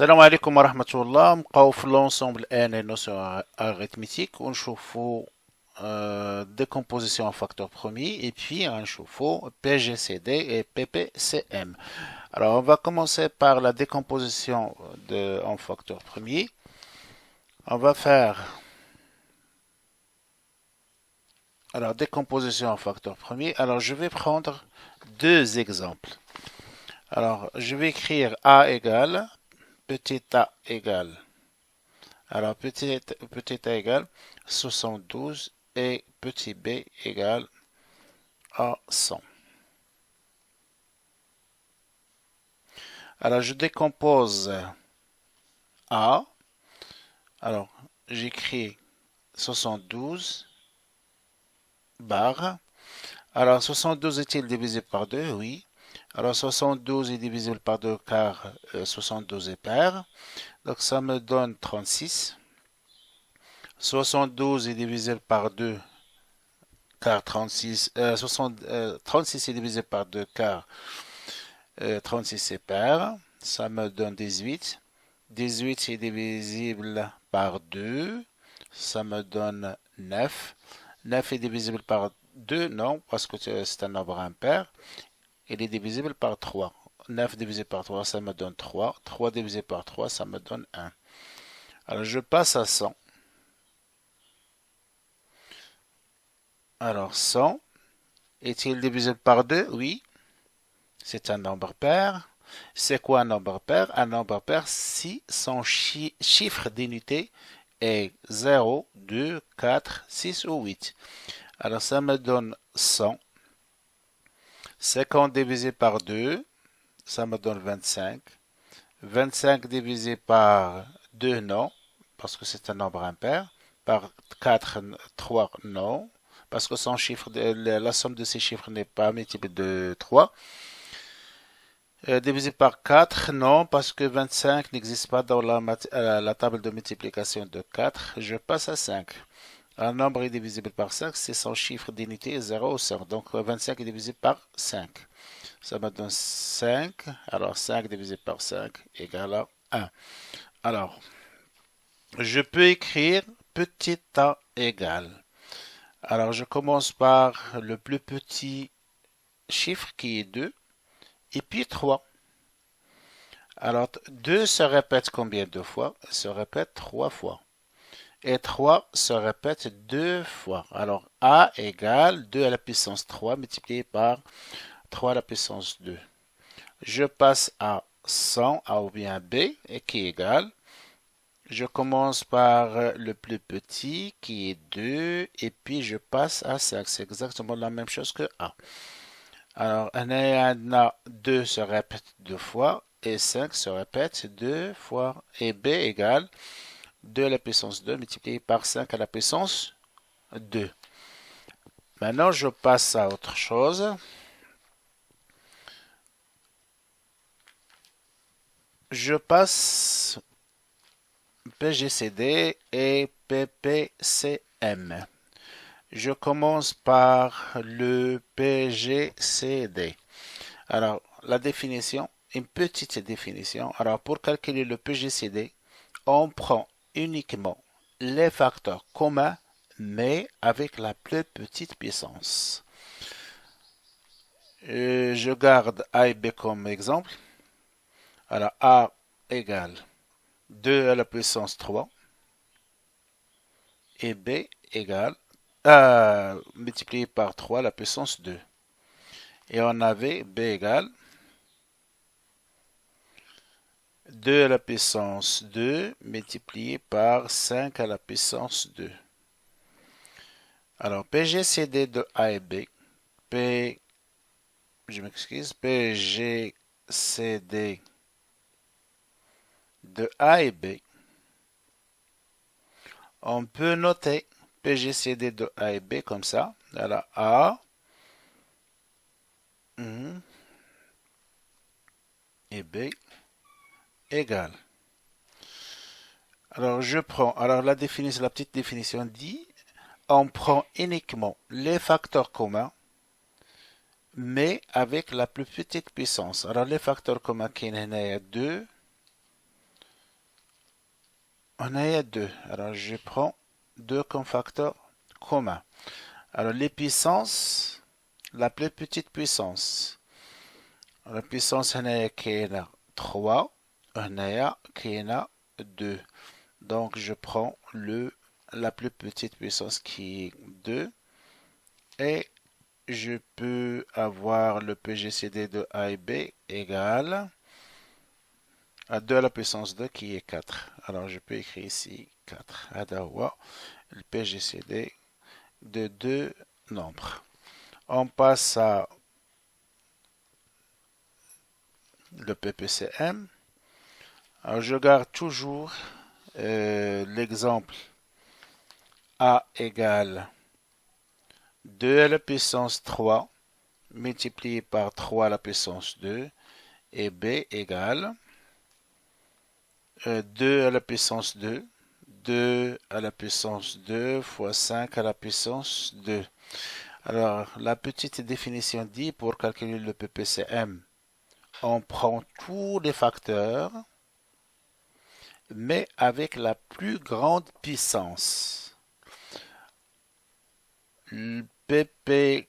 السلام عليكم ورحمة الله. نبقاو في l'ensemble ان et notion arithmétique ونشوفوا décomposition en facteur premier et puis نشوفوا PGCD et PPCM. Alors on va commencer par la décomposition en facteur premier. On va faire décomposition en facteur premier. Alors je vais prendre deux exemples. Alors je vais écrire A égale petit a égale. Alors petit a égale 72 et petit b égale à 100. Alors je décompose A. Alors j'écris 72 barre. Alors 72 est-il divisé par 2? Oui. Alors 72 est divisible par 2 car 72 est pair. Donc ça me donne 36. 72 est divisible par 2 car 36 est divisé par 2 car 36 est pair. Ça me donne 18. 18 est divisible par 2. Ça me donne 9. 9 est divisible par 2, non, parce que c'est un nombre impair. Il est divisible par 3. 9 divisé par 3, ça me donne 3. 3 divisé par 3, ça me donne 1. Alors, je passe à 100. Alors, 100 est-il divisible par 2? Oui. C'est un nombre pair. C'est quoi un nombre pair? Un nombre pair si son chiffre d'unité est 0, 2, 4, 6 ou 8. Alors, ça me donne 100. 50 divisé par 2, ça me donne 25. 25 divisé par 2, non, parce que c'est un nombre impair. Par 4, 3, non, parce que son chiffre, la somme de ces chiffres n'est pas multiple de 3. Divisé par 4, non, parce que 25 n'existe pas dans la table de multiplication de 4. Je passe à 5. Un nombre est divisible par 5 si son chiffre d'unité est 0 ou 5. Donc 25 est divisé par 5. Ça me donne 5. Alors 5 divisé par 5 égale à 1. Alors, je peux écrire petit a égale. Alors je commence par le plus petit chiffre qui est 2 et puis 3. Alors 2 se répète combien de fois? Se répète 3 fois. Et 3 se répète 2 fois. Alors A égale 2 à la puissance 3 multiplié par 3 à la puissance 2. Je passe à 100, A ou bien B, et qui est égal. Je commence par le plus petit qui est 2, et puis je passe à 5. C'est exactement la même chose que A. Alors, 2 se répète 2 fois, et 5 se répète 2 fois. Et B égale 2 à la puissance 2 multiplié par 5 à la puissance 2. Maintenant, je passe à autre chose. Je passe PGCD et PPCM. Je commence par le PGCD. Alors, la définition, une petite définition. Alors, pour calculer le PGCD, on prend uniquement les facteurs communs, mais avec la plus petite puissance. Je garde A et B comme exemple. Alors, A égale 2 à la puissance 3 et B égale multiplié par 3 à la puissance 2. Et on avait B égale 2 à la puissance 2 multiplié par 5 à la puissance 2. Alors, PGCD de A et B, PGCD de A et B, on peut noter PGCD de A et B comme ça. Alors, A et B égale. Alors, je prends, alors la petite définition dit, on prend uniquement les facteurs communs, mais avec la plus petite puissance. Alors, les facteurs communs qui sont 2, On a 2. Alors, je prends 2 comme facteur commun. Alors, les puissances, la plus petite puissance. La puissance, on a qui est 3. On a qui est 2. Donc, je prends la plus petite puissance qui est 2. Et je peux avoir le PGCD de A et B égal à 2 à la puissance 2 qui est 4. Alors je peux écrire ici 4. هذا le PGCD de deux nombres. On passe à le PPCM. Alors je garde toujours l'exemple A égale 2 à la puissance 3 multiplié par 3 à la puissance 2 et B égale 2 à la puissance 2, 2 à la puissance 2 fois 5 à la puissance 2. Alors, la petite définition dit pour calculer le PPCM, on prend tous les facteurs, mais avec la plus grande puissance. Le PPCM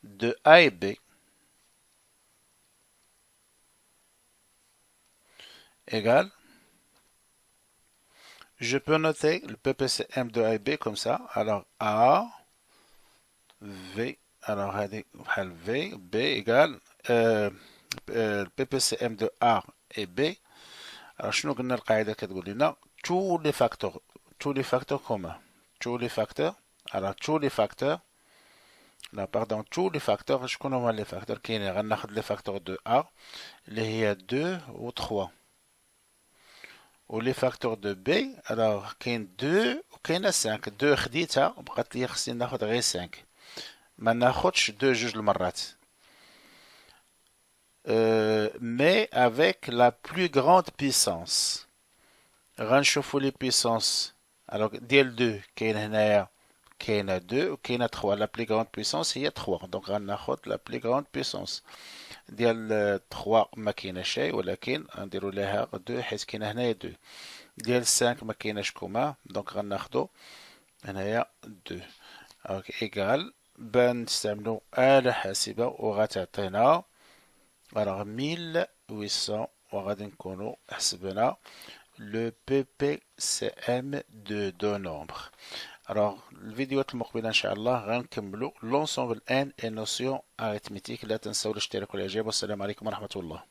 de A et B égale, je peux noter le PPCM de A et B comme ça. Alors A, V, alors V, B égale le PPCM de A et B. Alors شنو قلنا القاعدة كتقول لنا tous les facteurs communs. Tous les facteurs. Alors tous les facteurs. لا pardon tous les facteurs. شكون هما les facteurs كاينين غناخد les facteurs de A اللي هي 2 و 3. ولي فاكتور دو بي الوغ كاين 2 وكاينه 5. 2 خديتها وبقات لي خصني ناخد غير 5 ما ناخدش 2 جوج المرات. mais avec la plus grande puissance غنشوفوا لي puissance. alors ديال 2 كاين هنايا كاينه 2 وكاينه 3. la plus grande puissance هي 3 دونك غناخد la plus grande puissance ديال 3 ما كاينه شيء ولكن غنديرو لها 2 حيت كاينه هنايا 2. ديال 5 ما كايناش كوما دونك غناخدو هنايا 2. اوكي ايكال بان نستعملو آلة حاسبة وغتعطينا 1800 وغادي نكونو حسبنا لو PPCM de deux nombres. Alors, الفيديوهات المقبلة إن شاء الله غنكملو l'ensemble N et notion arithmétique. لا تنسوا الاشتراك والإعجاب والسلام عليكم ورحمة الله.